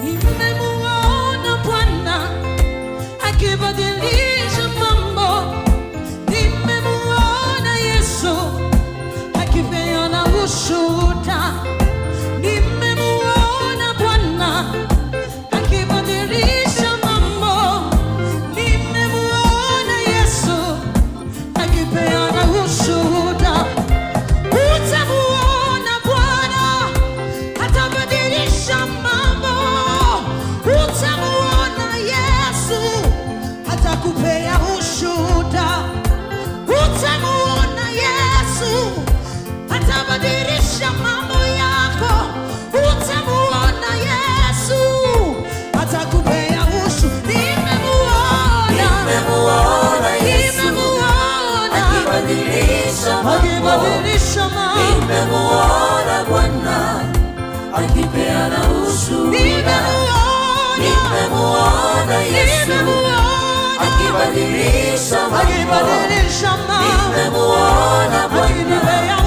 Nimemuona Bwana akibadilisha mambo. Nimemuona Yesu akipeana ushuhuda. Nimemuona Bwana akibadilisha mambo. Nimemuona Yesu akipeana ushuhuda. Utamuona Bwana atabadilisha mambo. Utamuona Yesu atakupea ushuhuda. Utamuona Yesu atabadilisha mambo yako. Utamuona Yesu atakupea ushuhuda. Nimemuona Yesu akibadilisha mambo. Nimemuona Bwana akipeana ushuhuda. Nimemuona Yesu akibadilisha mambo. Nimemuona Bwana